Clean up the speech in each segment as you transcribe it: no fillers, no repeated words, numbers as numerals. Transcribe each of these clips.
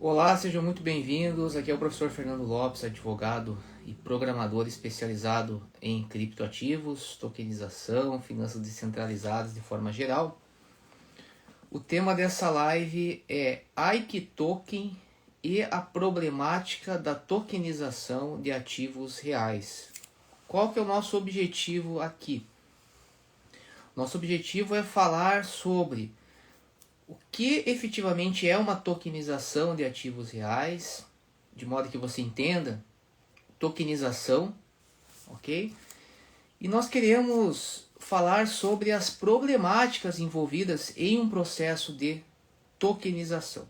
Olá, sejam muito bem-vindos. Aqui é o professor Fernando Lopes, advogado e programador especializado em criptoativos, tokenização, finanças descentralizadas de forma geral. O tema dessa live é Ike Token e a problemática da tokenização de ativos reais. Qual que é o nosso objetivo aqui? Nosso objetivo é falar sobre o que efetivamente é uma tokenização de ativos reais, de modo que você entenda tokenização, ok? E nós queremos falar sobre as problemáticas envolvidas em um processo de tokenização.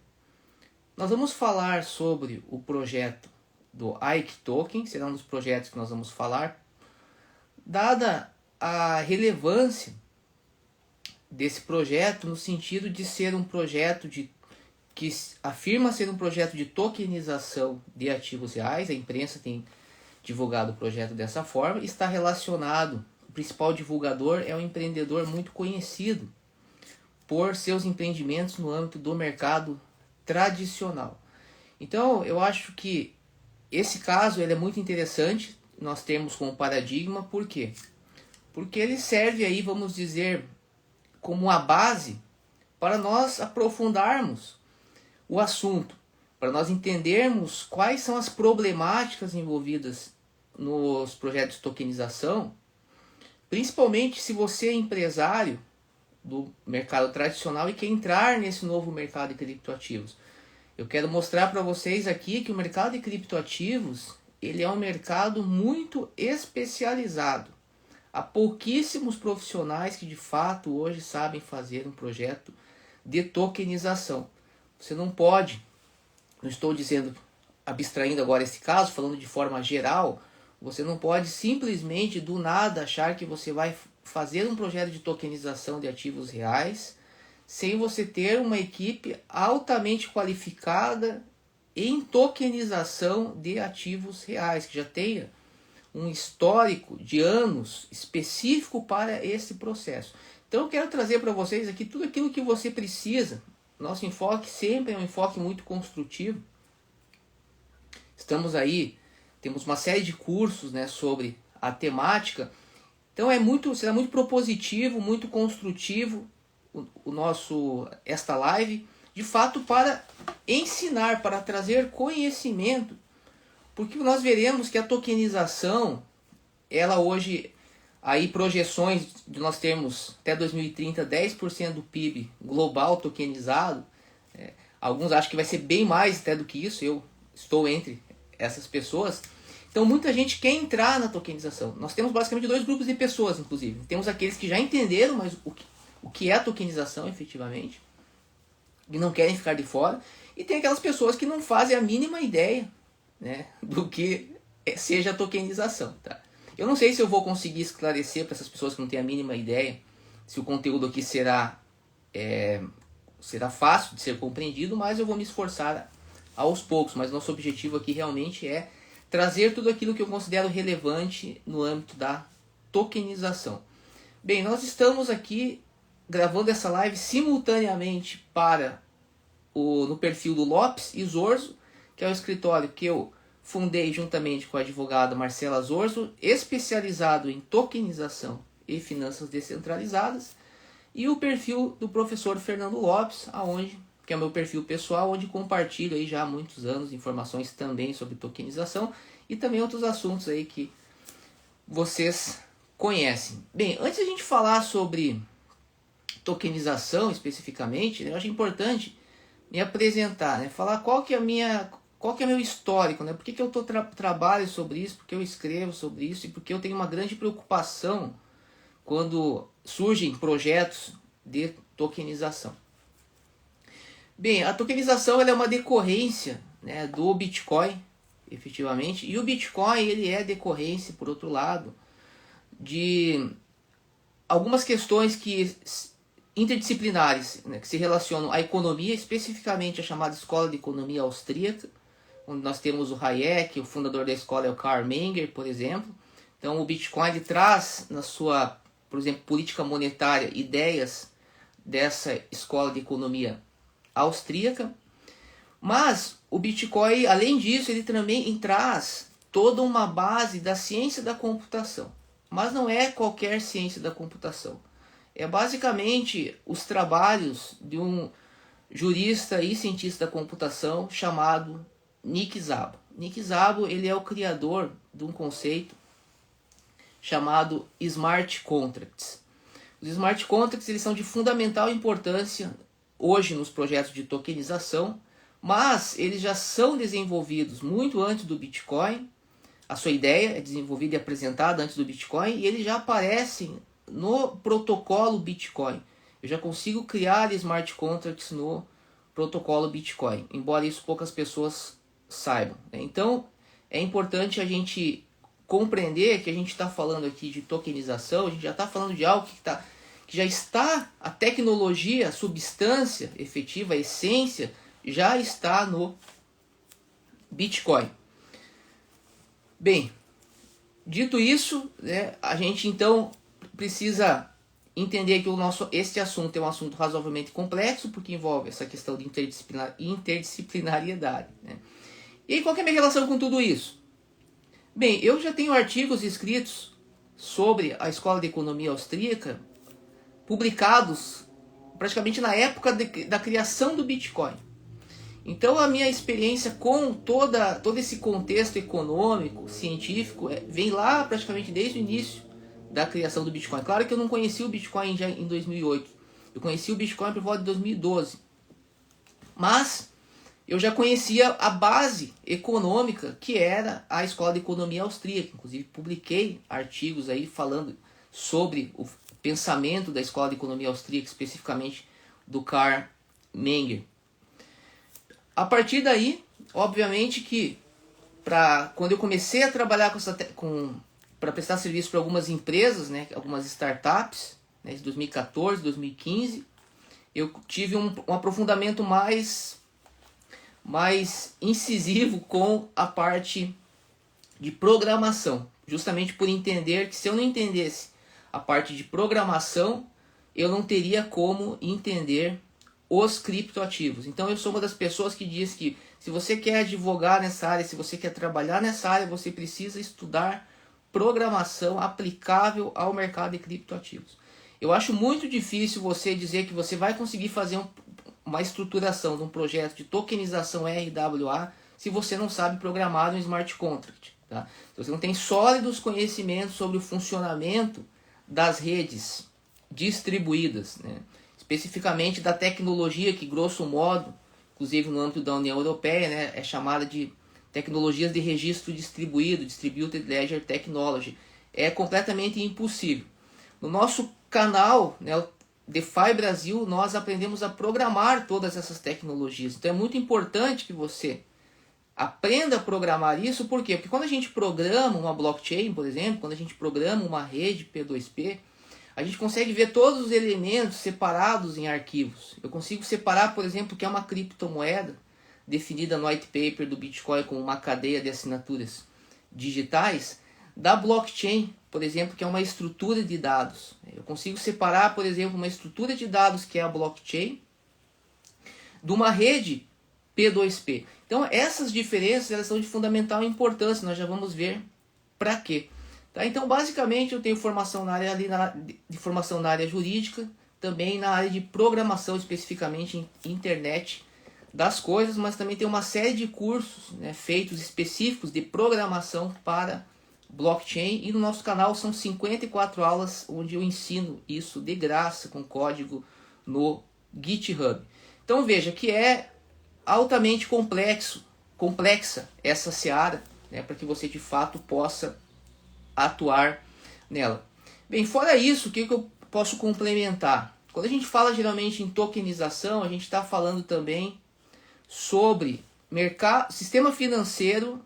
Nós vamos falar sobre o projeto do Ike Token, será um dos projetos que nós vamos falar, dada a relevância desse projeto no sentido de ser um projeto que afirma ser um projeto de tokenização de ativos reais. A imprensa tem divulgado o projeto dessa forma. Está relacionado, o principal divulgador é um empreendedor muito conhecido por seus empreendimentos no âmbito do mercado tradicional. Então eu acho que esse caso ele é muito interessante, nós temos como paradigma. Por quê? Porque ele serve aí, vamos dizer, como uma base para nós aprofundarmos o assunto, para nós entendermos quais são as problemáticas envolvidas nos projetos de tokenização, principalmente se você é empresário do mercado tradicional e quer entrar nesse novo mercado de criptoativos. Eu quero mostrar para vocês aqui que o mercado de criptoativos ele é um mercado muito especializado. Há pouquíssimos profissionais que de fato hoje sabem fazer um projeto de tokenização. Você não pode, não estou dizendo, abstraindo agora esse caso, falando de forma geral, você não pode simplesmente do nada achar que você vai fazer um projeto de tokenização de ativos reais sem você ter uma equipe altamente qualificada em tokenização de ativos reais, que já tenha um histórico de anos específico para esse processo. Então eu quero trazer para vocês aqui tudo aquilo que você precisa. Nosso enfoque sempre é um enfoque muito construtivo. Estamos aí, temos uma série de cursos, né, sobre a temática. Então será muito propositivo, muito construtivo esta live, de fato para ensinar, para trazer conhecimento. Porque nós veremos que a tokenização, ela hoje, aí projeções de nós termos até 2030 10% do PIB global tokenizado. Alguns acham que vai ser bem mais até do que isso, eu estou entre essas pessoas. Então muita gente quer entrar na tokenização. Nós temos basicamente dois grupos de pessoas, inclusive. Temos aqueles que já entenderam mas o que é a tokenização efetivamente, e não querem ficar de fora. E tem aquelas pessoas que não fazem a mínima ideia, né, do que seja a tokenização, tá? Eu não sei se eu vou conseguir esclarecer para essas pessoas que não têm a mínima ideia, se o conteúdo aqui será fácil de ser compreendido, mas eu vou me esforçar aos poucos. Mas nosso objetivo aqui realmente é trazer tudo aquilo que eu considero relevante no âmbito da tokenização. Bem, nós estamos aqui gravando essa live simultaneamente no perfil do Lopes e Zorzo, que é o escritório que eu fundei juntamente com a advogada Marcela Zorzo, especializado em tokenização e finanças descentralizadas, e o perfil do professor Fernando Lopes, que é o meu perfil pessoal, onde compartilho aí já há muitos anos informações também sobre tokenização e também outros assuntos aí que vocês conhecem. Bem, antes de a gente falar sobre tokenização especificamente, né, eu acho importante me apresentar, né, falar qual que é meu histórico, né, por que eu trabalho sobre isso, por que eu escrevo sobre isso e por que eu tenho uma grande preocupação quando surgem projetos de tokenização. Bem, a tokenização ela é uma decorrência, né, do Bitcoin, efetivamente, e o Bitcoin ele é decorrência, por outro lado, de algumas questões interdisciplinares, né, que se relacionam à economia, especificamente a chamada Escola de Economia Austríaca, onde nós temos o Hayek, o fundador da escola é o Karl Menger, por exemplo. Então o Bitcoin ele traz na sua, por exemplo, política monetária, ideias dessa escola de economia austríaca. Mas o Bitcoin, além disso, ele também traz toda uma base da ciência da computação. Mas não é qualquer ciência da computação. É basicamente os trabalhos de um jurista e cientista da computação chamado Nick Szabo. Nick Szabo, ele é o criador de um conceito chamado Smart Contracts. Os Smart Contracts, eles são de fundamental importância hoje nos projetos de tokenização, mas eles já são desenvolvidos muito antes do Bitcoin. A sua ideia é desenvolvida e apresentada antes do Bitcoin e eles já aparecem no protocolo Bitcoin. Eu já consigo criar smart contracts no protocolo Bitcoin, embora isso poucas pessoas saibam. Então é importante a gente compreender que a gente está falando aqui de tokenização, a gente já está falando de algo que já está, a tecnologia, a substância efetiva, a essência, já está no Bitcoin. Bem, dito isso, né, a gente então precisa entender que este assunto é um assunto razoavelmente complexo, porque envolve essa questão de interdisciplinariedade. Né? E aí, qual que é a minha relação com tudo isso? Bem, eu já tenho artigos escritos sobre a Escola de Economia Austríaca, publicados praticamente na época da criação do Bitcoin. Então a minha experiência com todo esse contexto econômico, científico, vem lá praticamente desde o início da criação do Bitcoin. Claro que eu não conheci o Bitcoin já em 2008. Eu conheci o Bitcoin por volta de 2012. Mas eu já conhecia a base econômica que era a Escola de Economia Austríaca. Inclusive publiquei artigos aí falando sobre o pensamento da Escola de Economia Austríaca, especificamente do Karl Menger. A partir daí, obviamente que quando eu comecei a trabalhar para prestar serviço para algumas empresas, né, algumas startups, né, em 2014, 2015, eu tive um aprofundamento mais incisivo com a parte de programação, justamente por entender que se eu não entendesse a parte de programação, eu não teria como entender os criptoativos. Então eu sou uma das pessoas que diz que se você quer advogar nessa área, se você quer trabalhar nessa área, você precisa estudar programação aplicável ao mercado de criptoativos. Eu acho muito difícil você dizer que você vai conseguir fazer uma estruturação de um projeto de tokenização RWA se você não sabe programar um smart contract. Tá? Se você não tem sólidos conhecimentos sobre o funcionamento das redes distribuídas, né? Especificamente da tecnologia que, grosso modo, inclusive no âmbito da União Europeia, né, é chamada de tecnologias de registro distribuído, Distributed Ledger Technology. É completamente impossível. No nosso canal, né, o DeFi Brasil, nós aprendemos a programar todas essas tecnologias. Então é muito importante que você aprenda a programar isso. Por quê? Porque quando a gente programa uma blockchain, por exemplo, quando a gente programa uma rede P2P, a gente consegue ver todos os elementos separados em arquivos. Eu consigo separar, por exemplo, o que é uma criptomoeda, definida no white paper do Bitcoin como uma cadeia de assinaturas digitais, da blockchain, por exemplo, que é uma estrutura de dados. Eu consigo separar, por exemplo, uma estrutura de dados que é a blockchain de uma rede P2P. Então essas diferenças elas são de fundamental importância, nós já vamos ver para quê. Tá? Então basicamente eu tenho formação na área de formação na área jurídica, também na área de programação, especificamente em internet das coisas, mas também tem uma série de cursos, né, feitos específicos de programação para blockchain, e no nosso canal são 54 aulas onde eu ensino isso de graça com código no GitHub. Então veja que é altamente complexa essa seara, né, para que você de fato possa atuar nela. Bem, fora isso, o que eu posso complementar? Quando a gente fala geralmente em tokenização, a gente está falando também sobre sistema financeiro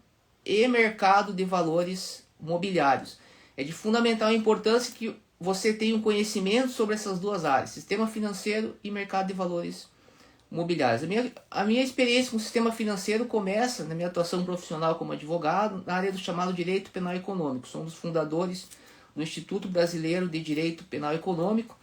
e mercado de valores mobiliários. É de fundamental importância que você tenha um conhecimento sobre essas duas áreas, sistema financeiro e mercado de valores mobiliários. A minha experiência com o sistema financeiro começa na minha atuação profissional como advogado na área do chamado direito penal econômico. Somos fundadores do Instituto Brasileiro de Direito Penal Econômico,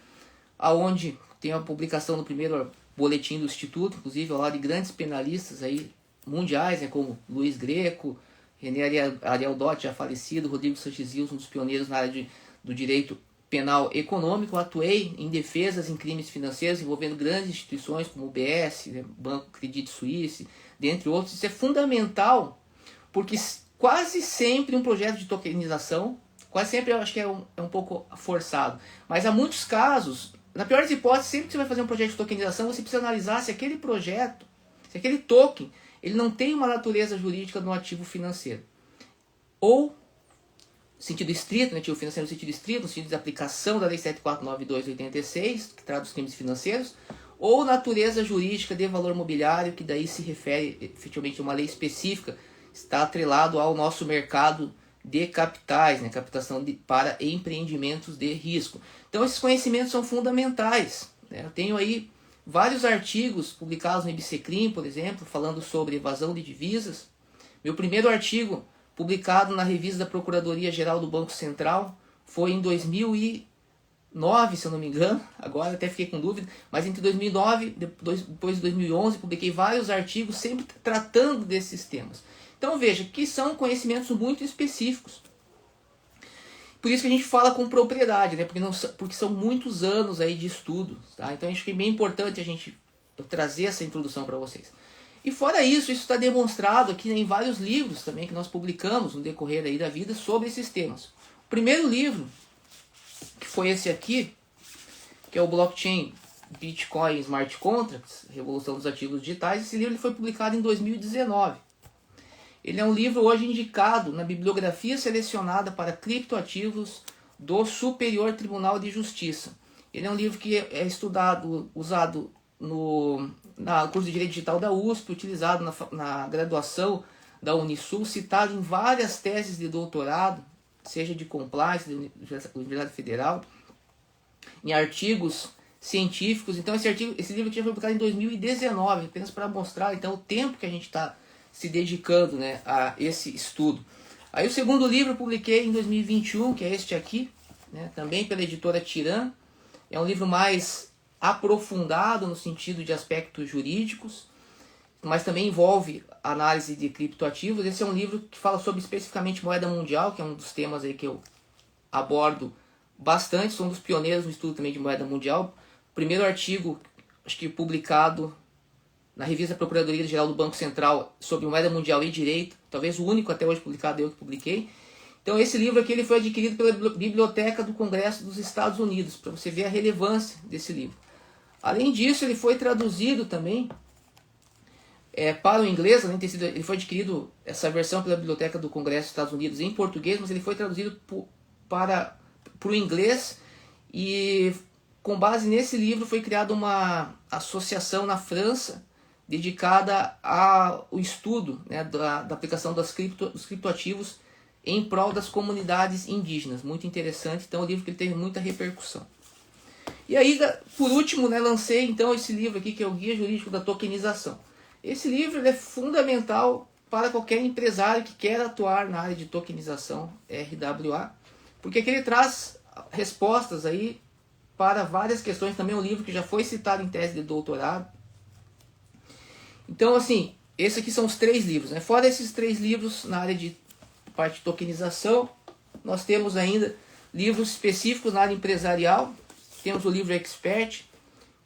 aonde tem a publicação do primeiro boletim do Instituto, inclusive ao lado de grandes penalistas aí, mundiais, né, como Luiz Greco, René Ariel Dott, já falecido, Rodrigo Sanches Rios, um dos pioneiros na área do direito penal econômico. Eu atuei em defesas em crimes financeiros envolvendo grandes instituições como o UBS, né, Banco Credit Suisse, dentre outros. Isso é fundamental, porque quase sempre um projeto de tokenização, quase sempre eu acho que é um pouco forçado, mas há muitos casos, na pior das hipóteses, sempre que você vai fazer um projeto de tokenização, você precisa analisar se aquele projeto, se aquele token, ele não tem uma natureza jurídica no ativo financeiro. Ou, sentido estrito, né, ativo financeiro no sentido estrito, no sentido de aplicação da Lei 7492/86, que trata dos crimes financeiros, ou natureza jurídica de valor mobiliário, que daí se refere efetivamente a uma lei específica, está atrelado ao nosso mercado de capitais, né, captação para empreendimentos de risco. Então esses conhecimentos são fundamentais, né? Eu tenho aí vários artigos publicados no IBCCRIM, por exemplo, falando sobre evasão de divisas. Meu primeiro artigo publicado na revista da Procuradoria-Geral do Banco Central foi em 2009, se eu não me engano, agora até fiquei com dúvida, mas entre 2009 e depois de 2011 publiquei vários artigos sempre tratando desses temas. Então veja que são conhecimentos muito específicos. Por isso que a gente fala com propriedade, né? Porque são muitos anos aí de estudo. Tá? Então acho que é bem importante eu trazer essa introdução para vocês. E fora isso está demonstrado aqui em vários livros também que nós publicamos no decorrer aí da vida sobre esses temas. O primeiro livro, que foi esse aqui, que é o Blockchain, Bitcoin Smart Contracts, Revolução dos Ativos Digitais. Esse livro ele foi publicado em 2019. Ele é um livro hoje indicado na bibliografia selecionada para criptoativos do Superior Tribunal de Justiça. Ele é um livro que é estudado, usado no curso de Direito Digital da USP, utilizado na graduação da Unisul, citado em várias teses de doutorado, seja de compliance, da Universidade Federal, em artigos científicos. Então esse livro aqui foi publicado em 2019, apenas para mostrar então o tempo que a gente está se dedicando, né, a esse estudo. Aí o segundo livro eu publiquei em 2021, que é este aqui, né, também pela editora Tiran. É um livro mais aprofundado no sentido de aspectos jurídicos, mas também envolve análise de criptoativos. Esse é um livro que fala sobre especificamente moeda mundial, que é um dos temas aí que eu abordo bastante. Sou um dos pioneiros no estudo também de moeda mundial. O primeiro artigo, acho que publicado na revista Procuradoria-Geral do Banco Central sobre moeda mundial e direito, talvez o único até hoje publicado, eu que publiquei. Então esse livro aqui ele foi adquirido pela Biblioteca do Congresso dos Estados Unidos, para você ver a relevância desse livro. Além disso, ele foi traduzido também para o inglês, além de ter sido, ele foi adquirido, essa versão pela Biblioteca do Congresso dos Estados Unidos em português, mas ele foi traduzido para o inglês, e com base nesse livro foi criada uma associação na França dedicada ao estudo, né, da aplicação dos criptoativos em prol das comunidades indígenas. Muito interessante, então é um livro que ele teve muita repercussão. E aí, por último, né, lancei então esse livro aqui, que é o Guia Jurídico da Tokenização. Esse livro ele é fundamental para qualquer empresário que quer atuar na área de tokenização RWA, porque aqui ele traz respostas aí para várias questões. Também é um livro que já foi citado em tese de doutorado. Então, assim, esses aqui são os 3 livros, né? Fora esses 3 livros na área de parte de tokenização, nós temos ainda livros específicos na área empresarial. Temos o livro Expert,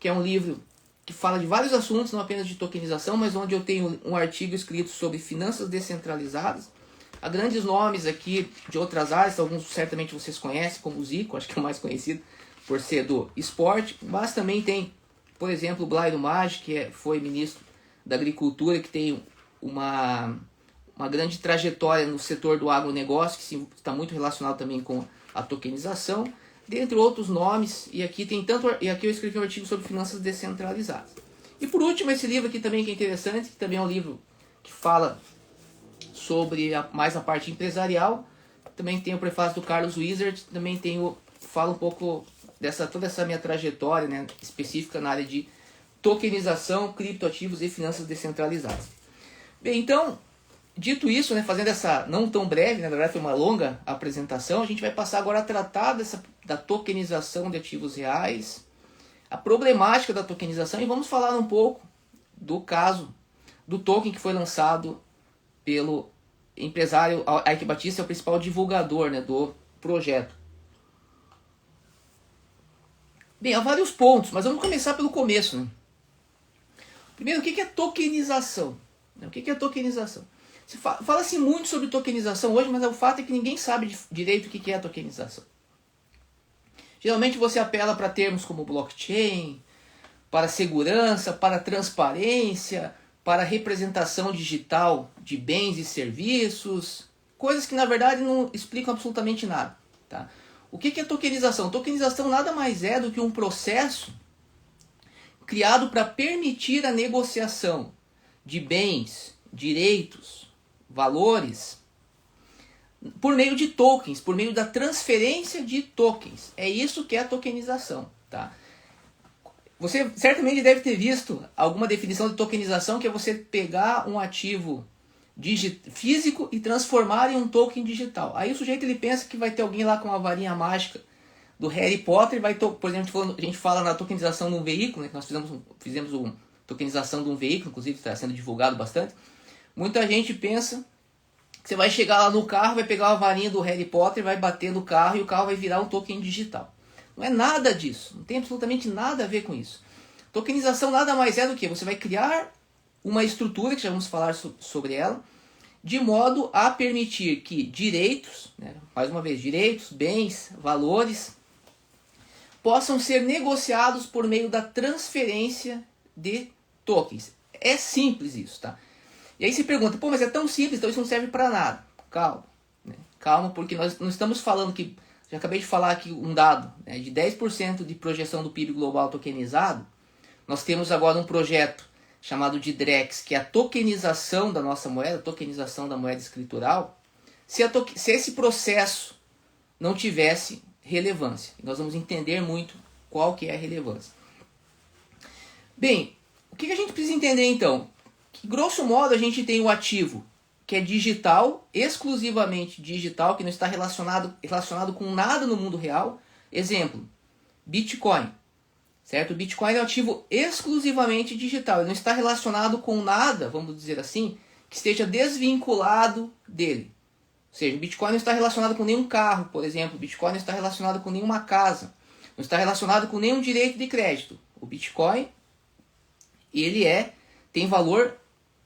que é um livro que fala de vários assuntos, não apenas de tokenização, mas onde eu tenho um artigo escrito sobre finanças descentralizadas. Há grandes nomes aqui de outras áreas, alguns certamente vocês conhecem, como o Zico, acho que é o mais conhecido por ser do esporte, mas também tem, por exemplo, o Blairo Maggi, que foi ministro da Agricultura, que tem uma grande trajetória no setor do agronegócio, que está muito relacionado também com a tokenização, dentre outros nomes. E aqui eu escrevi um artigo sobre finanças descentralizadas. E por último, esse livro aqui também que é interessante, que também é um livro que fala sobre mais a parte empresarial. Também tem o prefácio do Carlos Wizard, também fala um pouco toda essa minha trajetória, né, específica na área de tokenização, criptoativos e finanças descentralizadas. Bem, então, dito isso, né, fazendo essa não tão breve, na verdade foi uma longa apresentação, a gente vai passar agora a tratar da tokenização de ativos reais, a problemática da tokenização e vamos falar um pouco do caso do token que foi lançado pelo empresário Eike Batista, é o principal divulgador, né, do projeto. Bem, há vários pontos, mas vamos começar pelo começo. Né? Primeiro, o que é tokenização? O que é tokenização? Fala-se muito sobre tokenização hoje, mas o fato é que ninguém sabe direito o que é tokenização. Geralmente você apela para termos como blockchain, para segurança, para transparência, para representação digital de bens e serviços, coisas que na verdade não explicam absolutamente nada. Tá? O que é tokenização? Tokenização nada mais é do que um processo criado para permitir a negociação de bens, direitos, valores, por meio de tokens, por meio da transferência de tokens. É isso que é a tokenização. Tá? Você certamente deve ter visto alguma definição de tokenização, que é você pegar um ativo físico e transformar em um token digital. Aí o sujeito ele pensa que vai ter alguém lá com uma varinha mágica do Harry Potter, por exemplo, a gente fala na tokenização de um veículo, né, que nós fizemos uma tokenização de um veículo, inclusive está sendo divulgado bastante. Muita gente pensa que você vai chegar lá no carro, vai pegar a varinha do Harry Potter, vai bater no carro e o carro vai virar um token digital. Não é nada disso, não tem absolutamente nada a ver com isso. Tokenização nada mais é do que você vai criar uma estrutura, que já vamos falar sobre ela, de modo a permitir que direitos, né, mais uma vez, direitos, bens, valores, possam ser negociados por meio da transferência de tokens. É simples isso, tá? E aí se pergunta, pô, mas é tão simples, então isso não serve para nada. Calma, né? Calma, porque nós não estamos falando que, já acabei de falar aqui um dado, né, de 10% de projeção do PIB global tokenizado. Nós temos agora um projeto chamado de DREX, que é a tokenização da nossa moeda, a tokenização da moeda escritural. Se esse processo não tivesse relevância, nós vamos entender muito qual que é a relevância. Bem, o que a gente precisa entender então? Que, grosso modo, a gente tem o ativo que é digital, exclusivamente digital, que não está relacionado com nada no mundo real. Exemplo, Bitcoin. Certo? O Bitcoin é um ativo exclusivamente digital. Ele não está relacionado com nada, vamos dizer assim, que esteja desvinculado dele. Ou seja, o Bitcoin não está relacionado com nenhum carro, por exemplo. O Bitcoin não está relacionado com nenhuma casa. Não está relacionado com nenhum direito de crédito. O Bitcoin, ele tem valor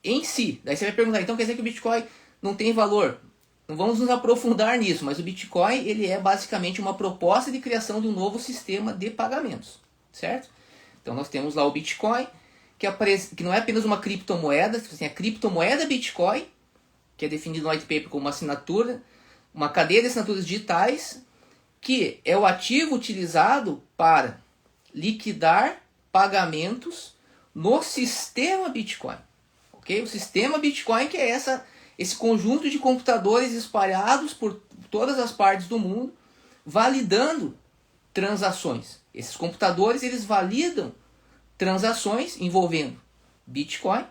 em si. Daí você vai perguntar, então quer dizer que o Bitcoin não tem valor? Não vamos nos aprofundar nisso, mas o Bitcoin ele é basicamente uma proposta de criação de um novo sistema de pagamentos. Certo? Então nós temos lá o Bitcoin, que não é apenas uma criptomoeda, assim, a criptomoeda Bitcoin, que é definido no white paper como uma assinatura, uma cadeia de assinaturas digitais, que é o ativo utilizado para liquidar pagamentos no sistema Bitcoin. Okay? O sistema Bitcoin que é esse conjunto de computadores espalhados por todas as partes do mundo, validando transações. Esses computadores eles validam transações envolvendo Bitcoin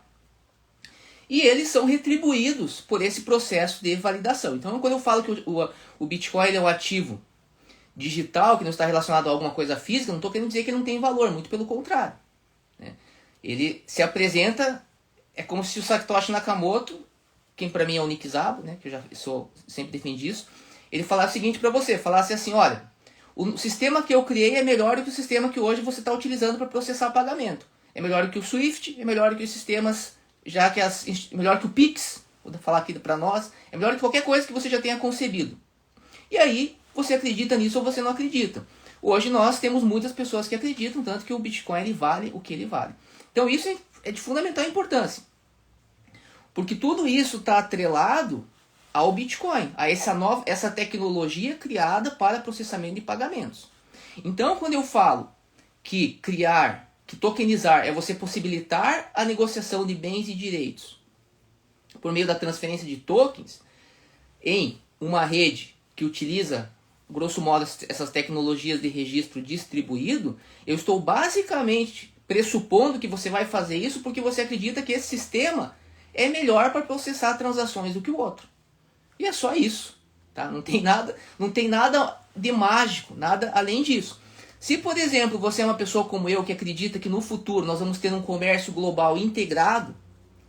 e eles são retribuídos por esse processo de validação. Então, quando eu falo que o Bitcoin é um ativo digital, que não está relacionado a alguma coisa física, não estou querendo dizer que ele não tem valor, muito pelo contrário. Né? Ele se apresenta, é como se o Satoshi Nakamoto, quem para mim é o Nick Szabo, né, que eu sempre defendi isso, ele falasse o seguinte para você, falasse assim, olha, o sistema que eu criei é melhor do que o sistema que hoje você está utilizando para processar pagamento. É melhor do que o Swift, é melhor do que os sistemas, melhor que o Pix, vou falar aqui para nós, é melhor que qualquer coisa que você já tenha concebido. E aí, você acredita nisso ou você não acredita. Hoje nós temos muitas pessoas que acreditam, tanto que o Bitcoin ele vale o que ele vale. Então isso é de fundamental importância. Porque tudo isso está atrelado ao Bitcoin, a essa tecnologia criada para processamento de pagamentos. Então, quando eu falo que tokenizar é você possibilitar a negociação de bens e direitos por meio da transferência de tokens em uma rede que utiliza, grosso modo, essas tecnologias de registro distribuído, eu estou basicamente pressupondo que você vai fazer isso porque você acredita que esse sistema é melhor para processar transações do que o outro. E é só isso, tá? Não tem nada de mágico, nada além disso. Se, por exemplo, você é uma pessoa como eu que acredita que no futuro nós vamos ter um comércio global integrado,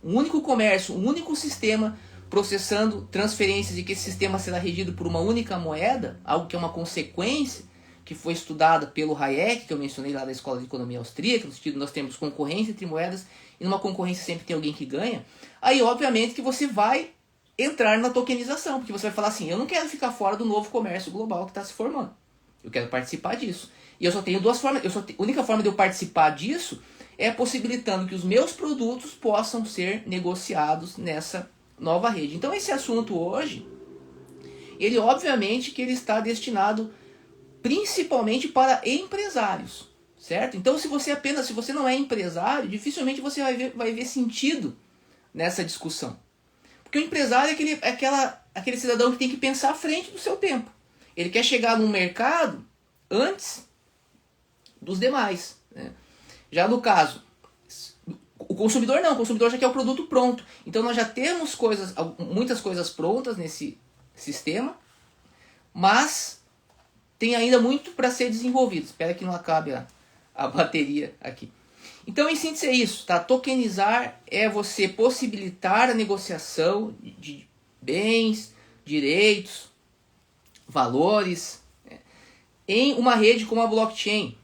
um único comércio, um único sistema processando transferências e que esse sistema será regido por uma única moeda, algo que é uma consequência que foi estudada pelo Hayek, que eu mencionei lá da Escola de Economia Austríaca, no sentido nós temos concorrência entre moedas e numa concorrência sempre tem alguém que ganha, aí obviamente que você vai entrar na tokenização, porque você vai falar assim, eu não quero ficar fora do novo comércio global que está se formando, eu quero participar disso. E eu só tenho duas formas, a única forma de eu participar disso é possibilitando que os meus produtos possam ser negociados nessa nova rede. Então esse assunto hoje, ele obviamente que ele está destinado principalmente para empresários, certo? Então se você não é empresário, dificilmente você vai ver sentido nessa discussão. Porque o empresário é aquele cidadão que tem que pensar à frente do seu tempo. Ele quer chegar num mercado antes dos demais, né? Já no caso, o consumidor não, o consumidor já quer o produto pronto. Então nós já temos muitas coisas prontas nesse sistema, mas tem ainda muito para ser desenvolvido. Espero que não acabe a bateria aqui. Então, em síntese, é isso, tá? Tokenizar é você possibilitar a negociação de bens, direitos, valores, né, em uma rede como a blockchain.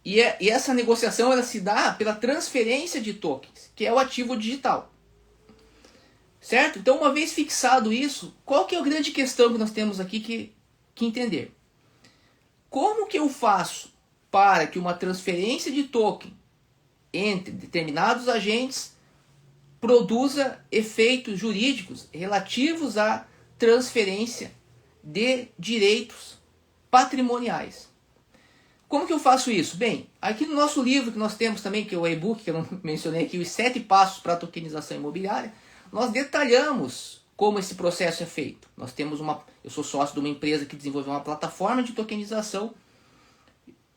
E essa negociação ela se dá pela transferência de tokens, que é o ativo digital. Certo? Então, uma vez fixado isso, qual que é a grande questão que nós temos aqui que entender? Como que eu faço para que uma transferência de token entre determinados agentes produza efeitos jurídicos relativos à transferência de direitos patrimoniais? Como que eu faço isso? Bem, aqui no nosso livro que nós temos também, que é o e-book, que eu não mencionei aqui, os 7 passos para a tokenização imobiliária, nós detalhamos como esse processo é feito. Nós temos eu sou sócio de uma empresa que desenvolveu uma plataforma de tokenização.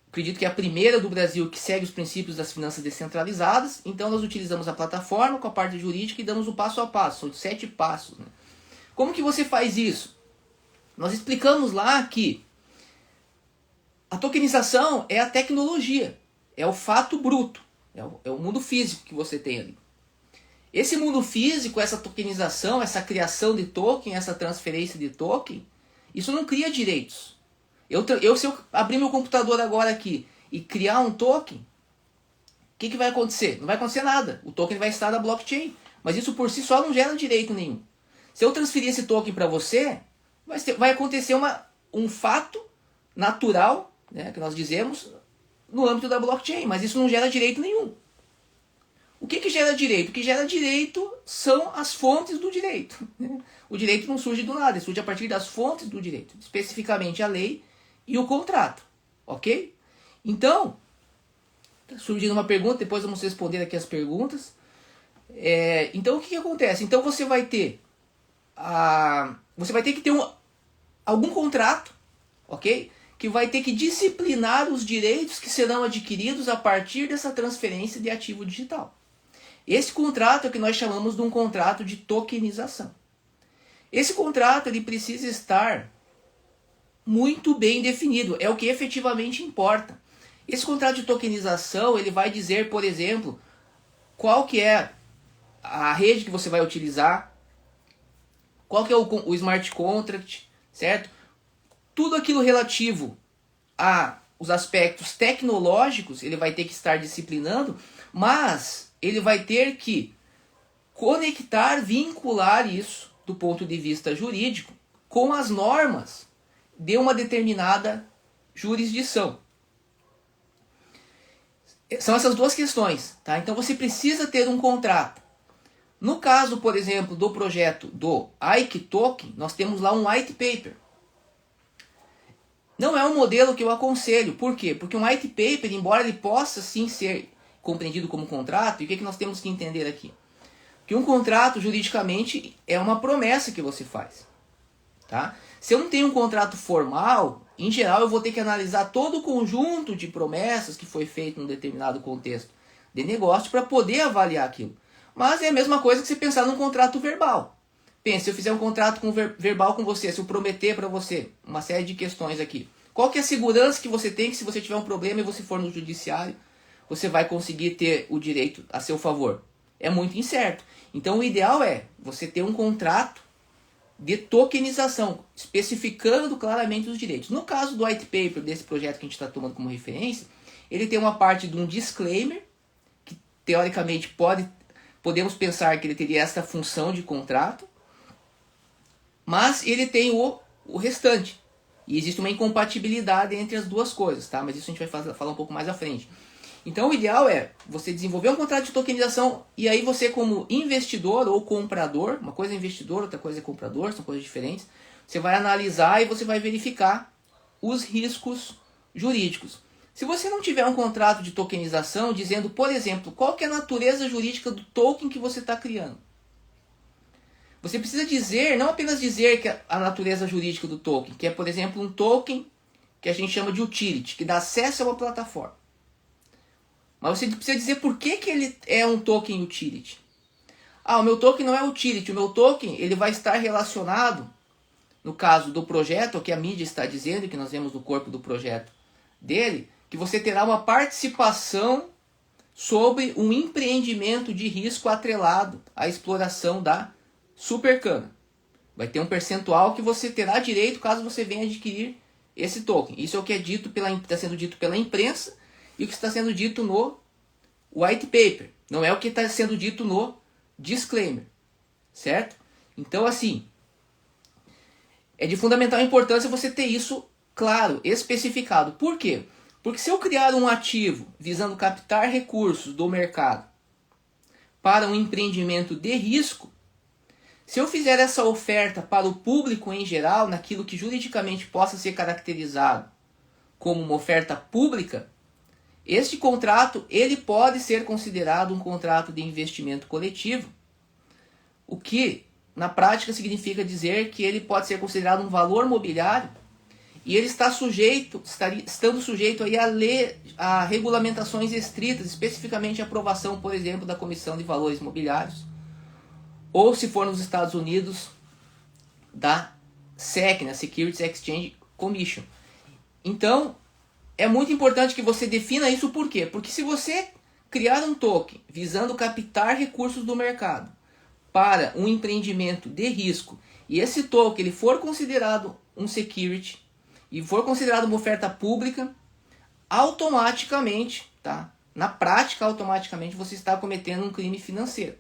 Acredito que é a primeira do Brasil que segue os princípios das finanças descentralizadas. Então nós utilizamos a plataforma com a parte jurídica e damos o passo a passo. São 7 passos, né? Como que você faz isso? Nós explicamos lá que a tokenização é a tecnologia, é o fato bruto, é o mundo físico que você tem ali. Esse mundo físico, essa tokenização, essa criação de token, essa transferência de token, isso não cria direitos. Se eu abrir meu computador agora aqui e criar um token, o que vai acontecer? Não vai acontecer nada. O token vai estar na blockchain, mas isso por si só não gera direito nenhum. Se eu transferir esse token para você, vai acontecer um fato natural, né, que nós dizemos, no âmbito da blockchain, mas isso não gera direito nenhum. O que gera direito? O que gera direito são as fontes do direito. O direito não surge do nada, ele surge a partir das fontes do direito, especificamente a lei e o contrato, ok? Então, surgindo uma pergunta, depois vamos responder aqui as perguntas. Então, o que acontece? Então, você vai ter que ter algum contrato, ok? Que vai ter que disciplinar os direitos que serão adquiridos a partir dessa transferência de ativo digital. Esse contrato é o que nós chamamos de um contrato de tokenização. Esse contrato ele precisa estar muito bem definido, é o que efetivamente importa. Esse contrato de tokenização ele vai dizer, por exemplo, qual que é a rede que você vai utilizar, qual que é o smart contract, certo? Tudo aquilo relativo a os aspectos tecnológicos ele vai ter que estar disciplinando, mas ele vai ter que conectar, vincular isso do ponto de vista jurídico com as normas de uma determinada jurisdição. São essas duas questões, tá? Então você precisa ter um contrato. No caso, por exemplo, do projeto do Ike Token, nós temos lá um white paper. Não é um modelo que eu aconselho. Por quê? Porque um white paper, embora ele possa sim ser compreendido como contrato, e o que nós temos que entender aqui? Que um contrato, juridicamente, é uma promessa que você faz. Tá? Se eu não tenho um contrato formal, em geral eu vou ter que analisar todo o conjunto de promessas que foi feito num determinado contexto de negócio para poder avaliar aquilo. Mas é a mesma coisa que você pensar num contrato verbal. Pense, se eu fizer um contrato verbal com você, se eu prometer para você uma série de questões aqui, Qual que é a segurança que você tem que se você tiver um problema e você for no judiciário, você vai conseguir ter o direito a seu favor? É muito incerto. Então o ideal é você ter um contrato de tokenização, especificando claramente os direitos. No caso do white paper, desse projeto que a gente está tomando como referência, ele tem uma parte de um disclaimer, que teoricamente podemos pensar que ele teria essa função de contrato, mas ele tem o restante. E existe uma incompatibilidade entre as duas coisas, tá? Mas isso a gente vai falar um pouco mais à frente. Então o ideal é você desenvolver um contrato de tokenização e aí você como investidor ou comprador, uma coisa é investidor, outra coisa é comprador, são coisas diferentes, você vai analisar e você vai verificar os riscos jurídicos. Se você não tiver um contrato de tokenização dizendo, por exemplo, qual que é a natureza jurídica do token que você está criando, você precisa dizer, não apenas dizer que a natureza jurídica do token, que é, por exemplo, um token que a gente chama de utility, que dá acesso a uma plataforma. Mas você precisa dizer por que ele é um token utility. Ah, o meu token não é utility, o meu token ele vai estar relacionado, no caso do projeto, o que a mídia está dizendo, que nós vemos no corpo do projeto dele, que você terá uma participação sobre um empreendimento de risco atrelado à exploração da Supercana. Vai ter um percentual que você terá direito caso você venha adquirir esse token. Isso é o que está sendo dito pela imprensa e o que está sendo dito no white paper. Não é o que está sendo dito no disclaimer. Certo? Então, assim, é de fundamental importância você ter isso claro, especificado. Por quê? Porque se eu criar um ativo visando captar recursos do mercado para um empreendimento de risco, se eu fizer essa oferta para o público em geral, naquilo que juridicamente possa ser caracterizado como uma oferta pública, este contrato ele pode ser considerado um contrato de investimento coletivo, o que na prática significa dizer que ele pode ser considerado um valor mobiliário e ele estando sujeito aí a regulamentações estritas, especificamente a aprovação, por exemplo, da Comissão de Valores Mobiliários, ou se for nos Estados Unidos, da SEC, né, Securities Exchange Commission. Então, é muito importante que você defina isso por quê? Porque se você criar um token visando captar recursos do mercado para um empreendimento de risco, e esse token ele for considerado um security, e for considerado uma oferta pública, automaticamente, tá? Na prática, automaticamente você está cometendo um crime financeiro.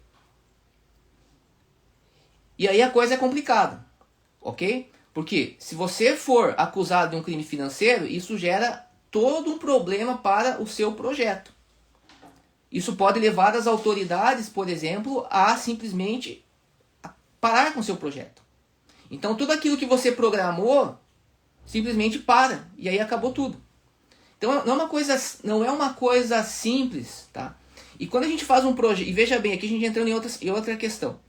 E aí a coisa é complicada, ok? Porque se você for acusado de um crime financeiro, isso gera todo um problema para o seu projeto. Isso pode levar as autoridades, por exemplo, a simplesmente parar com o seu projeto. Então tudo aquilo que você programou simplesmente para, e aí acabou tudo. Então não é uma coisa simples, tá? E quando a gente faz um projeto, e veja bem, aqui a gente entrando em outra questão.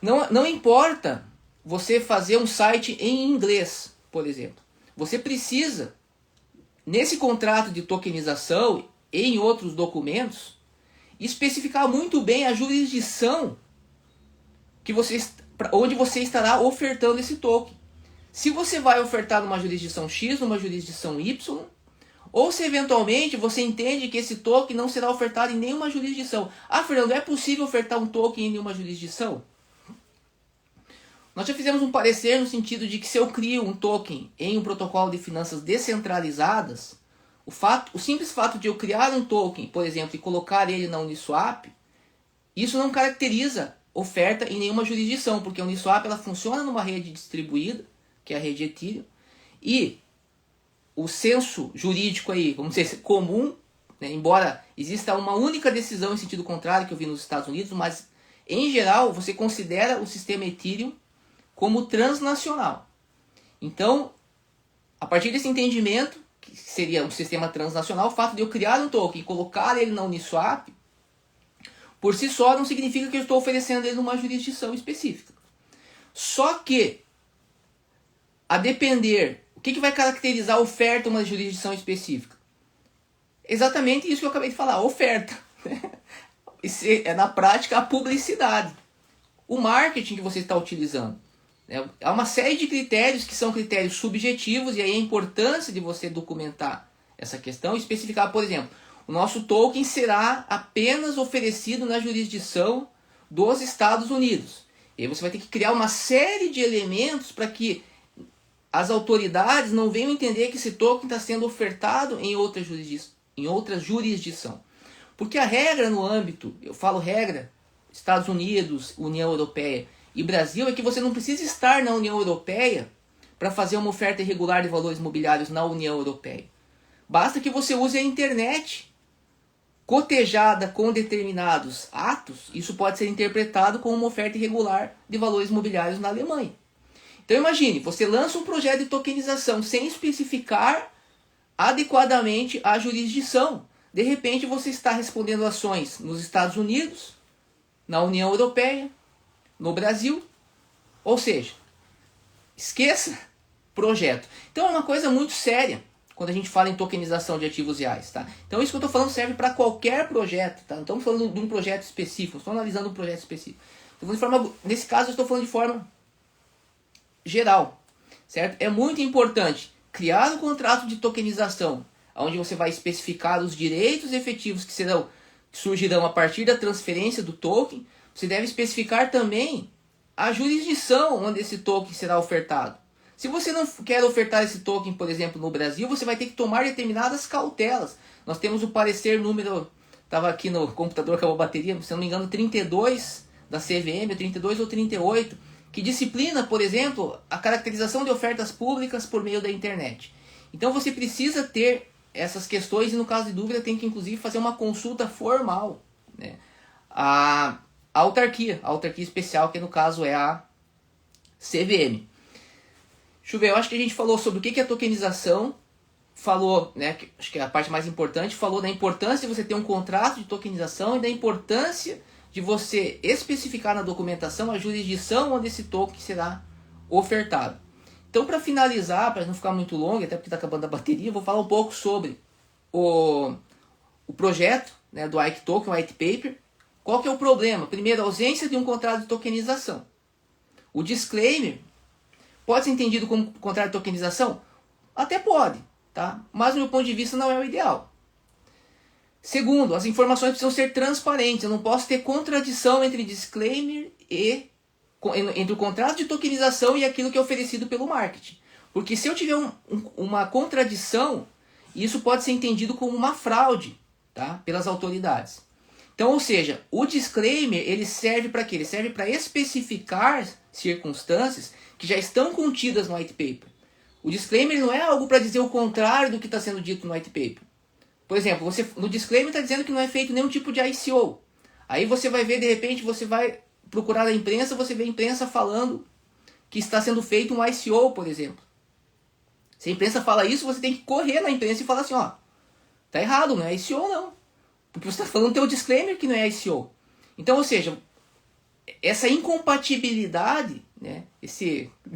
Não importa você fazer um site em inglês, por exemplo. Você precisa, nesse contrato de tokenização e em outros documentos, especificar muito bem a jurisdição onde você estará ofertando esse token. Se você vai ofertar numa jurisdição X, numa jurisdição Y, ou se eventualmente você entende que esse token não será ofertado em nenhuma jurisdição. Ah, Fernando, é possível ofertar um token em nenhuma jurisdição? Nós já fizemos um parecer no sentido de que se eu crio um token em um protocolo de finanças descentralizadas, o simples fato de eu criar um token, por exemplo, e colocar ele na Uniswap, isso não caracteriza oferta em nenhuma jurisdição, porque a Uniswap ela funciona numa rede distribuída, que é a rede Ethereum, e o senso jurídico aí, vamos dizer, comum, né, embora exista uma única decisão em sentido contrário que eu vi nos Estados Unidos, mas em geral você considera o sistema Ethereum como transnacional. Então, a partir desse entendimento, que seria um sistema transnacional, o fato de eu criar um token e colocar ele na Uniswap, por si só não significa que eu estou oferecendo ele numa jurisdição específica. Só que, a depender, o que vai caracterizar a oferta em uma jurisdição específica? Exatamente isso que eu acabei de falar, a oferta. Isso é, na prática, a publicidade. O marketing que você está utilizando. né? Há uma série de critérios que são critérios subjetivos, e aí a importância de você documentar essa questão e especificar, por exemplo, o nosso token será apenas oferecido na jurisdição dos Estados Unidos. E aí você vai ter que criar uma série de elementos para que as autoridades não venham entender que esse token está sendo ofertado em outra jurisdição. Porque a regra no âmbito, eu falo regra, Estados Unidos, União Europeia e Brasil, é que você não precisa estar na União Europeia para fazer uma oferta irregular de valores mobiliários na União Europeia. Basta que você use a internet cotejada com determinados atos, isso pode ser interpretado como uma oferta irregular de valores mobiliários na Alemanha. Então imagine, você lança um projeto de tokenização sem especificar adequadamente a jurisdição. De repente você está respondendo ações nos Estados Unidos, na União Europeia, no Brasil. Ou seja, esqueça projeto. Então é uma coisa muito séria quando a gente fala em tokenização de ativos reais. Tá? Então isso que eu estou falando serve para qualquer projeto. Tá? Não estamos falando de um projeto específico, estou analisando um projeto específico. Nesse caso eu estou falando de forma geral. Certo? É muito importante criar um contrato de tokenização, onde você vai especificar os direitos efetivos que surgirão a partir da transferência do token. Você deve especificar também a jurisdição onde esse token será ofertado. Se você não quer ofertar esse token, por exemplo, no Brasil, você vai ter que tomar determinadas cautelas. Nós temos o parecer número, estava aqui no computador, acabou a bateria, se não me engano, 32 da CVM, 32 ou 38, que disciplina, por exemplo, a caracterização de ofertas públicas por meio da internet. Então você precisa ter essas questões e, no caso de dúvida, tem que inclusive fazer uma consulta formal, né? A autarquia especial, que no caso é a CVM. Deixa eu ver, eu acho que a gente falou sobre o que é tokenização, falou, né, acho que é a parte mais importante, falou da importância de você ter um contrato de tokenização e da importância de você especificar na documentação a jurisdição onde esse token será ofertado. Então, para finalizar, para não ficar muito longo, até porque está acabando a bateria, eu vou falar um pouco sobre o projeto, né, do Ike Token, o White Paper. Qual que é o problema? Primeiro, a ausência de um contrato de tokenização. O disclaimer pode ser entendido como contrato de tokenização? Até pode, tá? Mas do meu ponto de vista não é o ideal. Segundo, as informações precisam ser transparentes. Eu não posso ter contradição entre disclaimer e entre o contrato de tokenização e aquilo que é oferecido pelo marketing. Porque se eu tiver uma contradição, isso pode ser entendido como uma fraude, tá? Pelas autoridades. Então, ou seja, o disclaimer ele serve para quê? Ele serve para especificar circunstâncias que já estão contidas no white paper. O disclaimer não é algo para dizer o contrário do que está sendo dito no white paper. Por exemplo, no disclaimer está dizendo que não é feito nenhum tipo de ICO. Aí você vai ver, de repente, você vai procurar na imprensa, você vê a imprensa falando que está sendo feito um ICO, por exemplo. Se a imprensa fala isso, você tem que correr na imprensa e falar assim, ó, tá errado, não é ICO não. Porque você está falando teu disclaimer que não é ICO. Então, ou seja, essa incompatibilidade, né,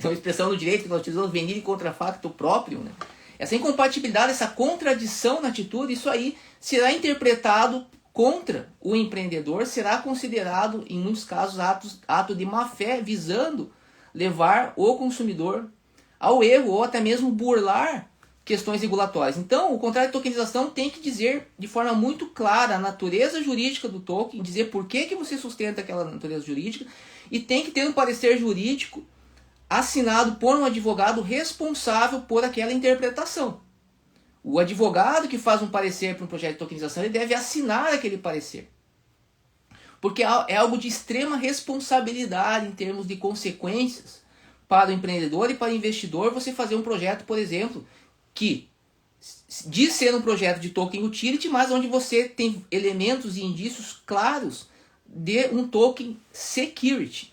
uma expressão no direito que nós utilizamos, venir em contrafacto próprio, né, essa incompatibilidade, essa contradição na atitude, isso aí será interpretado contra o empreendedor, será considerado, em muitos casos, ato de má-fé, visando levar o consumidor ao erro ou até mesmo burlar questões regulatórias. Então, o contrato de tokenização tem que dizer de forma muito clara a natureza jurídica do token, dizer por que você sustenta aquela natureza jurídica, e tem que ter um parecer jurídico assinado por um advogado responsável por aquela interpretação. O advogado que faz um parecer para um projeto de tokenização, ele deve assinar aquele parecer. Porque é algo de extrema responsabilidade em termos de consequências para o empreendedor e para o investidor você fazer um projeto, por exemplo, que diz ser um projeto de token utility, mas onde você tem elementos e indícios claros de um token security.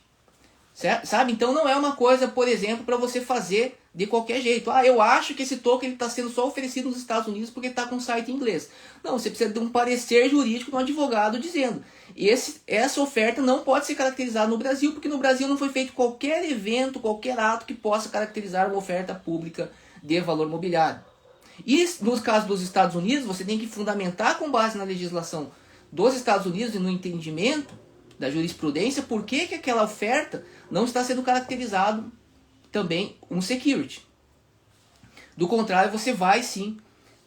Sabe? Então não é uma coisa, por exemplo, para você fazer de qualquer jeito. Eu acho que esse token está sendo só oferecido nos Estados Unidos porque está com um site em inglês. Não, você precisa de um parecer jurídico de um advogado dizendo. Essa oferta não pode ser caracterizada no Brasil, porque no Brasil não foi feito qualquer evento, qualquer ato que possa caracterizar uma oferta pública de valor mobiliário. E no caso dos Estados Unidos, você tem que fundamentar com base na legislação dos Estados Unidos e no entendimento da jurisprudência por que aquela oferta não está sendo caracterizado também um security. Do contrário, você vai sim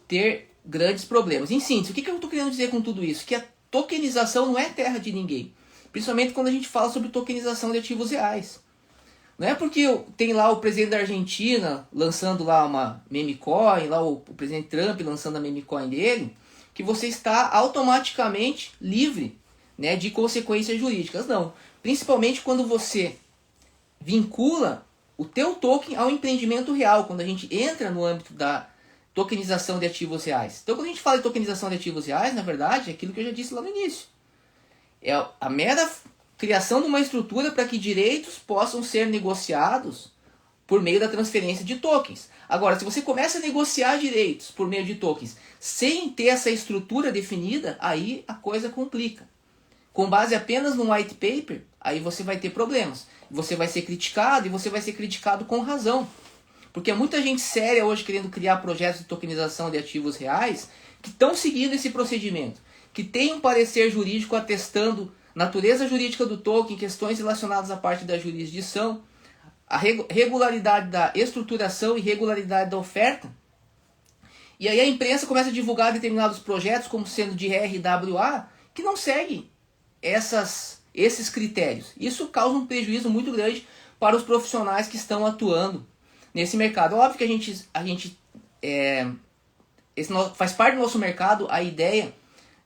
ter grandes problemas. Em síntese, o que eu estou querendo dizer com tudo isso? Que a tokenização não é terra de ninguém. Principalmente quando a gente fala sobre tokenização de ativos reais. Não é porque tem lá o presidente da Argentina lançando lá uma meme coin, lá o presidente Trump lançando a meme coin dele, que você está automaticamente livre, né, de consequências jurídicas. Não. Principalmente quando você vincula o teu token ao empreendimento real, quando a gente entra no âmbito da tokenização de ativos reais. Então, quando a gente fala de tokenização de ativos reais, na verdade, é aquilo que eu já disse lá no início. É a mera criação de uma estrutura para que direitos possam ser negociados por meio da transferência de tokens. Agora, se você começa a negociar direitos por meio de tokens sem ter essa estrutura definida, aí a coisa complica. Com base apenas no white paper, aí você vai ter problemas. Você vai ser criticado e você vai ser criticado com razão. Porque há muita gente séria hoje querendo criar projetos de tokenização de ativos reais que estão seguindo esse procedimento, que tem um parecer jurídico atestando natureza jurídica do token, questões relacionadas à parte da jurisdição, a regularidade da estruturação e regularidade da oferta. E aí a imprensa começa a divulgar determinados projetos como sendo de RWA que não seguem esses critérios. Isso causa um prejuízo muito grande para os profissionais que estão atuando nesse mercado. Óbvio que faz parte do nosso mercado a ideia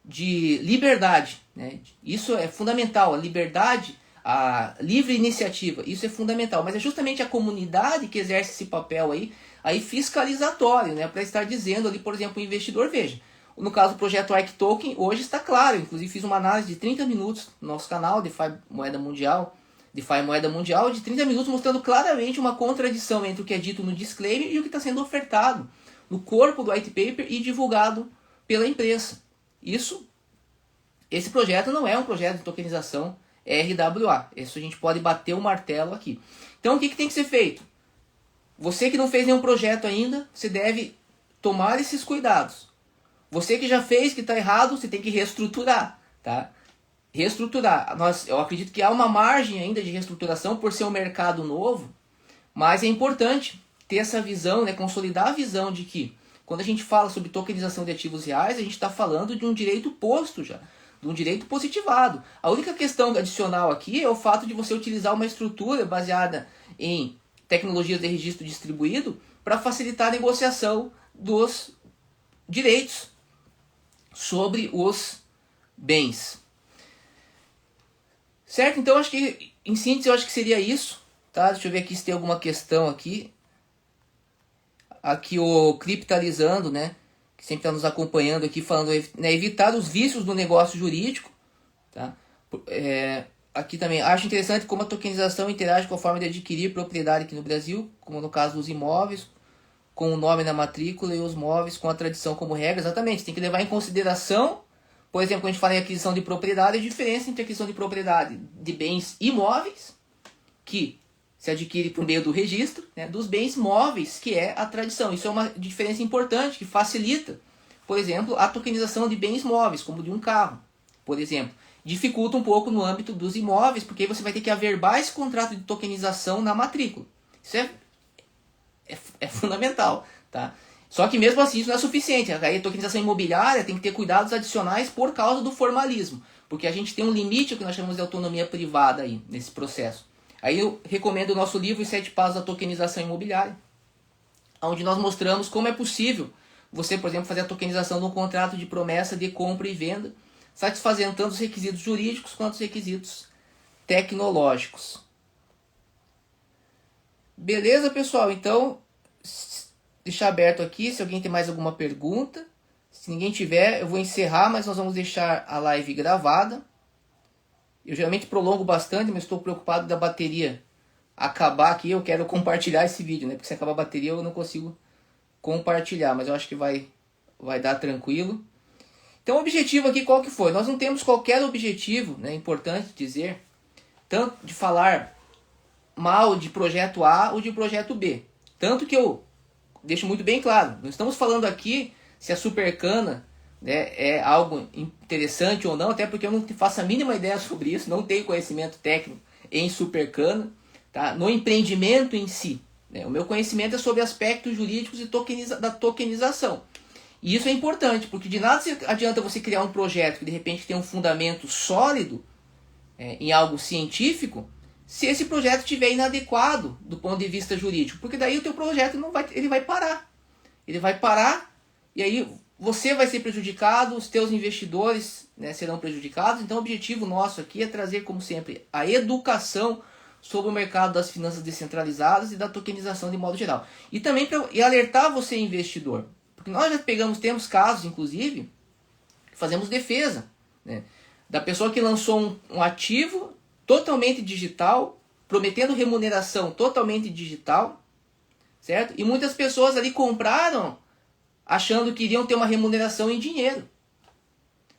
de liberdade, né? Isso é fundamental, a liberdade, a livre iniciativa, isso é fundamental, mas é justamente a comunidade que exerce esse papel aí fiscalizatório, né? Para estar dizendo ali, por exemplo, o investidor, veja, no caso do projeto Ike Token, hoje está claro, inclusive fiz uma análise de 30 minutos no nosso canal, DeFi Moeda Mundial, de 30 minutos, mostrando claramente uma contradição entre o que é dito no disclaimer e o que está sendo ofertado no corpo do white paper e divulgado pela imprensa. Esse projeto não é um projeto de tokenização RWA. Isso a gente pode bater o martelo aqui. Então o que tem que ser feito? Você que não fez nenhum projeto ainda, você deve tomar esses cuidados. Você que já fez, que está errado, você tem que reestruturar. Tá? Reestruturar. Eu acredito que há uma margem ainda de reestruturação por ser um mercado novo, mas é importante ter essa visão, né, consolidar a visão de que quando a gente fala sobre tokenização de ativos reais, a gente está falando de um direito posto já, de um direito positivado. A única questão adicional aqui é o fato de você utilizar uma estrutura baseada em tecnologias de registro distribuído para facilitar a negociação dos direitos sobre os bens. Certo? Então, acho que, em síntese, eu acho que seria isso. Tá? Deixa eu ver aqui se tem alguma questão aqui. Aqui o Criptalizando, né, que sempre está nos acompanhando aqui, falando, né, evitar os vícios do negócio jurídico. Tá? Aqui também, acho interessante como a tokenização interage com a forma de adquirir propriedade aqui no Brasil, como no caso dos imóveis, com o nome na matrícula e os móveis com a tradição como regra. Exatamente, tem que levar em consideração, por exemplo, quando a gente fala em aquisição de propriedade, a diferença entre aquisição de propriedade de bens imóveis, que se adquire por meio do registro, né, dos bens móveis, que é a tradição. Isso é uma diferença importante, que facilita, por exemplo, a tokenização de bens móveis, como de um carro, por exemplo. Dificulta um pouco no âmbito dos imóveis, porque aí você vai ter que averbar esse contrato de tokenização na matrícula. Isso é fundamental. Tá? Só que mesmo assim isso não é suficiente. Aí a tokenização imobiliária tem que ter cuidados adicionais por causa do formalismo, porque a gente tem um limite, o que nós chamamos de autonomia privada aí, nesse processo. Aí eu recomendo o nosso livro, Os 7 Passos da Tokenização Imobiliária, onde nós mostramos como é possível você, por exemplo, fazer a tokenização de um contrato de promessa de compra e venda, satisfazendo tanto os requisitos jurídicos quanto os requisitos tecnológicos. Beleza, pessoal? Então, deixar aberto aqui se alguém tem mais alguma pergunta. Se ninguém tiver, eu vou encerrar, mas nós vamos deixar a live gravada. Eu geralmente prolongo bastante, mas estou preocupado da bateria acabar aqui. Eu quero compartilhar esse vídeo, né? Porque se acabar a bateria eu não consigo compartilhar, mas eu acho que vai dar tranquilo. Então o objetivo aqui qual que foi? Nós não temos qualquer objetivo, né? É importante dizer, tanto de falar mal de projeto A ou de projeto B. Tanto que eu deixo muito bem claro, não estamos falando aqui se a Supercana, né, é algo interessante ou não, até porque eu não faço a mínima ideia sobre isso, não tenho conhecimento técnico em Supercana, tá? No empreendimento em si. Né? O meu conhecimento é sobre aspectos jurídicos e da tokenização. E isso é importante, porque de nada adianta você criar um projeto que de repente tem um fundamento sólido em algo científico, se esse projeto estiver inadequado do ponto de vista jurídico, porque daí o teu projeto ele vai parar. Ele vai parar e aí você vai ser prejudicado, os teus investidores, né, serão prejudicados. Então o objetivo nosso aqui é trazer, como sempre, a educação sobre o mercado das finanças descentralizadas e da tokenização de modo geral. E também para alertar você, investidor. Porque nós já temos casos, inclusive, que fazemos defesa, né, da pessoa que lançou um ativo totalmente digital, prometendo remuneração totalmente digital, certo? E muitas pessoas ali compraram achando que iriam ter uma remuneração em dinheiro.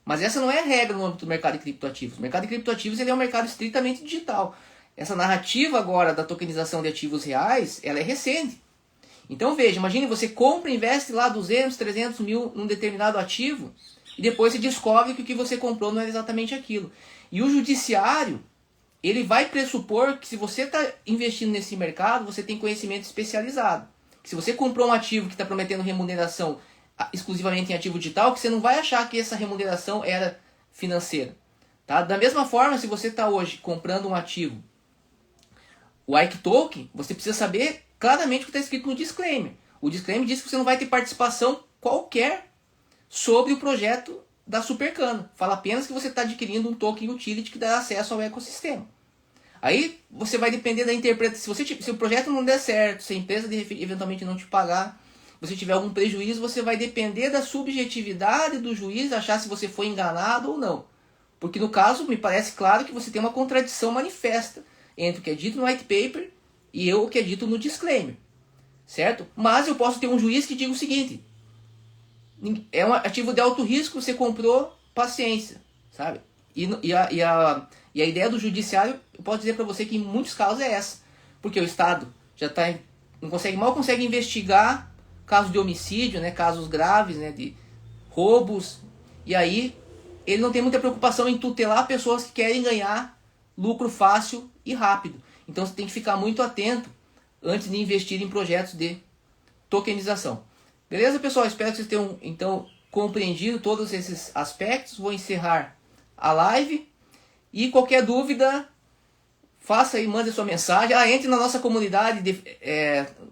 Mas essa não é a regra no âmbito do mercado de criptoativos. O mercado de criptoativos ele é um mercado estritamente digital. Essa narrativa agora da tokenização de ativos reais, ela é recente. Então veja, imagine você compra, investe lá 200, 300 mil num determinado ativo e depois você descobre que o que você comprou não é exatamente aquilo. E o judiciário, ele vai pressupor que se você está investindo nesse mercado, você tem conhecimento especializado. Que se você comprou um ativo que está prometendo remuneração exclusivamente em ativo digital, que você não vai achar que essa remuneração era financeira. Tá? Da mesma forma, se você está hoje comprando um ativo, o Ike Token, você precisa saber claramente o que está escrito no disclaimer. O disclaimer diz que você não vai ter participação qualquer sobre o projeto da Supercana. Fala apenas que você está adquirindo um token utility que dá acesso ao ecossistema. Aí você vai depender da interpretação. Se o projeto não der certo, se a empresa eventualmente não te pagar, você tiver algum prejuízo, você vai depender da subjetividade do juiz achar se você foi enganado ou não. Porque no caso, me parece claro que você tem uma contradição manifesta entre o que é dito no white paper e o que é dito no disclaimer. Certo? Mas eu posso ter um juiz que diga o seguinte: é um ativo de alto risco, você comprou, paciência. Sabe? E a ideia do judiciário, eu posso dizer para você que em muitos casos é essa. Porque o Estado já mal consegue investigar casos de homicídio, né, casos graves, né, de roubos. E aí ele não tem muita preocupação em tutelar pessoas que querem ganhar lucro fácil e rápido. Então você tem que ficar muito atento antes de investir em projetos de tokenização. Beleza, pessoal? Espero que vocês tenham então compreendido todos esses aspectos. Vou encerrar a live. E qualquer dúvida, faça aí, mande sua mensagem. Entre na nossa comunidade,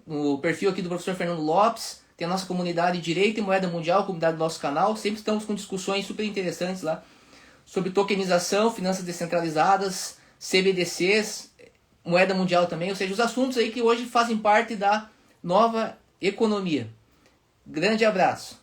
no perfil aqui do professor Fernando Lopes. Tem a nossa comunidade Direito e Moeda Mundial, comunidade do nosso canal. Sempre estamos com discussões super interessantes lá sobre tokenização, finanças descentralizadas, CBDCs, moeda mundial também. Ou seja, os assuntos aí que hoje fazem parte da nova economia. Grande abraço.